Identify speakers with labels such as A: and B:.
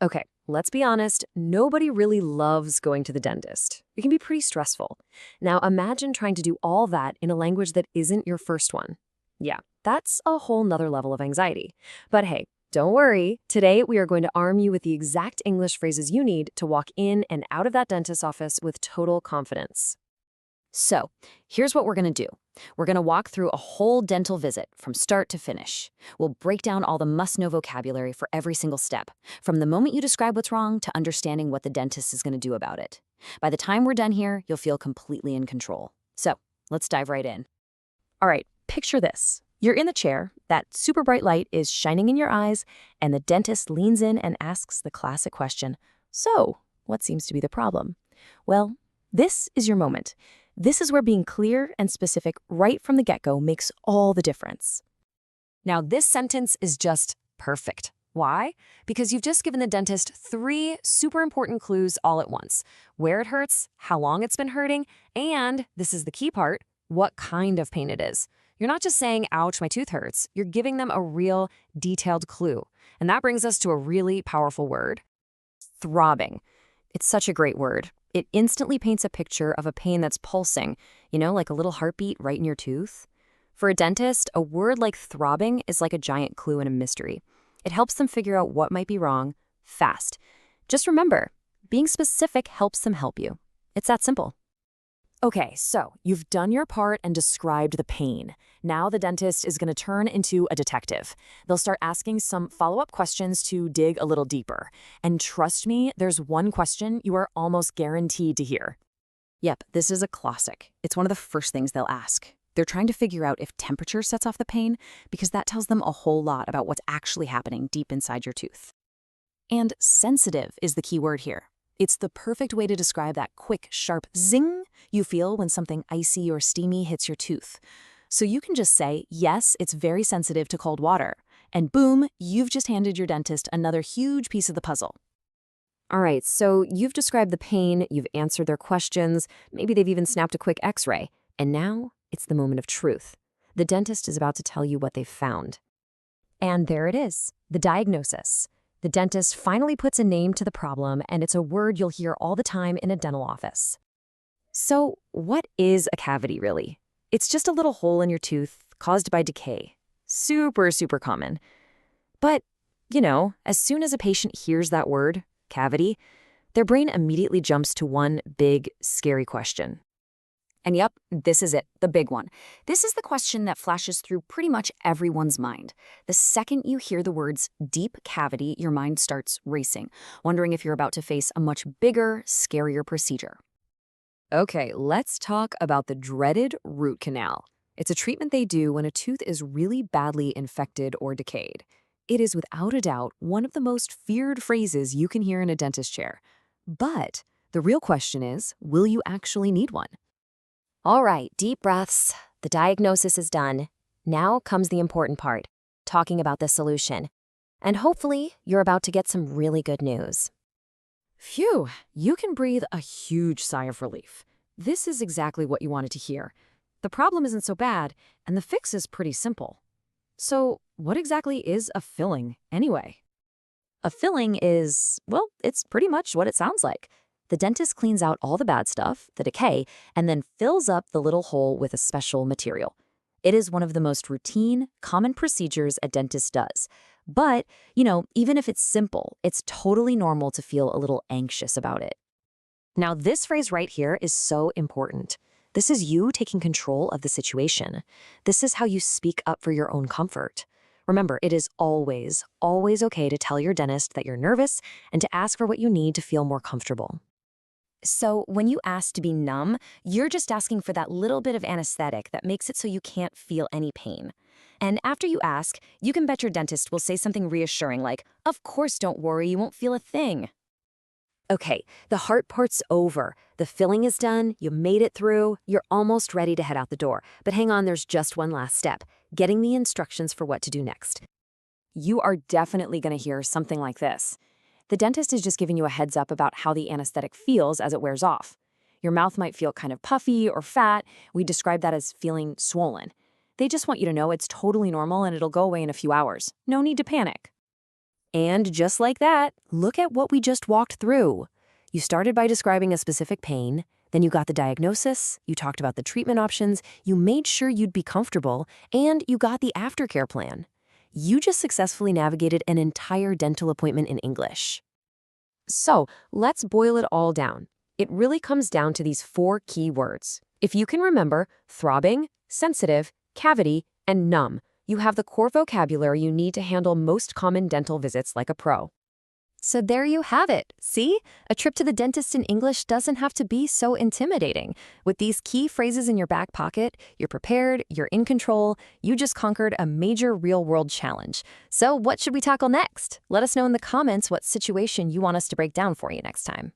A: Okay, let's be honest, nobody really loves going to the dentist. It can be pretty stressful. Now imagine trying to do all that in a language that isn't your first one. Yeah, that's a whole nother level of anxiety. But hey, don't worry. Today we are going to arm you with the exact English phrases you need to walk in and out of that dentist's office with total confidence.
B: So, here's what we're going to do. We're going to walk through a whole dental visit from start to finish. We'll break down all the must-know vocabulary for every single step, from the moment you describe what's wrong to understanding what the dentist is going to do about it. By the time we're done here, you'll feel completely in control. So, let's dive right in.
A: All right, picture this. You're in the chair, that super bright light is shining in your eyes, and the dentist leans in and asks the classic question, "So, what seems to be the problem?" Well, this is your moment. This is where being clear and specific right from the get-go makes all the difference. Now, this sentence is just perfect. Why? Because you've just given the dentist 3 super important clues all at once. Where it hurts, how long it's been hurting, and, this is the key part, what kind of pain it is. You're not just saying, "Ouch, my tooth hurts." You're giving them a real, detailed clue. And that brings us to a really powerful word. Throbbing. It's such a great word. It instantly paints a picture of a pain that's pulsing, like a little heartbeat right in your tooth. For a dentist, a word like throbbing is like a giant clue in a mystery. It helps them figure out what might be wrong fast. Just remember, being specific helps them help you. It's that simple. Okay, so you've done your part and described the pain. Now the dentist is going to turn into a detective. They'll start asking some follow-up questions to dig a little deeper. And trust me, there's one question you are almost guaranteed to hear.
B: Yep, this is a classic. It's one of the first things they'll ask. They're trying to figure out if temperature sets off the pain, because that tells them a whole lot about what's actually happening deep inside your tooth. And sensitive is the key word here. It's the perfect way to describe that quick, sharp zing you feel when something icy or steamy hits your tooth. So you can just say, yes, it's very sensitive to cold water. And boom, you've just handed your dentist another huge piece of the puzzle.
A: All right, so you've described the pain, you've answered their questions, maybe they've even snapped a quick x-ray. And now it's the moment of truth. The dentist is about to tell you what they've found. And there it is, the diagnosis. The dentist finally puts a name to the problem, and it's a word you'll hear all the time in a dental office. So, what is a cavity, really? It's just a little hole in your tooth caused by decay. Super, super common. But, as soon as a patient hears that word, cavity, their brain immediately jumps to one big, scary question.
B: And yep, this is it, the big one. This is the question that flashes through pretty much everyone's mind. The second you hear the words deep cavity, your mind starts racing, wondering if you're about to face a much bigger, scarier procedure.
A: Okay, let's talk about the dreaded root canal. It's a treatment they do when a tooth is really badly infected or decayed. It is without a doubt one of the most feared phrases you can hear in a dentist chair. But the real question is, will you actually need one? All right, deep breaths. The diagnosis is done. Now comes the important part, talking about the solution. And hopefully, you're about to get some really good news. Phew, you can breathe a huge sigh of relief. This is exactly what you wanted to hear. The problem isn't so bad, and the fix is pretty simple. So, what exactly is a filling, anyway? A filling is, well, it's pretty much what it sounds like. The dentist cleans out all the bad stuff, the decay, and then fills up the little hole with a special material. It is one of the most routine, common procedures a dentist does. But, even if it's simple, it's totally normal to feel a little anxious about it. Now, this phrase right here is so important. This is you taking control of the situation. This is how you speak up for your own comfort. Remember, it is always, always okay to tell your dentist that you're nervous and to ask for what you need to feel more comfortable. So when you ask to be numb, you're just asking for that little bit of anesthetic that makes it so you can't feel any pain. And after you ask, you can bet your dentist will say something reassuring like, "Of course, don't worry, you won't feel a thing." Okay, the hard part's over. The filling is done, you made it through, you're almost ready to head out the door. But hang on, there's just one last step, getting the instructions for what to do next. You are definitely going to hear something like this. The dentist is just giving you a heads up about how the anesthetic feels as it wears off. Your mouth might feel kind of puffy or fat. We describe that as feeling swollen. They just want you to know it's totally normal and it'll go away in a few hours. No need to panic.
B: And just like that, look at what we just walked through. You started by describing a specific pain, then you got the diagnosis, you talked about the treatment options, you made sure you'd be comfortable, and you got the aftercare plan. You just successfully navigated an entire dental appointment in English.
A: So, let's boil it all down. It really comes down to these 4 key words. If you can remember throbbing, sensitive, cavity, and numb, you have the core vocabulary you need to handle most common dental visits like a pro.
C: So there you have it. See? A trip to the dentist in English doesn't have to be so intimidating. With these key phrases in your back pocket, you're prepared, you're in control, you just conquered a major real-world challenge. So what should we tackle next? Let us know in the comments what situation you want us to break down for you next time.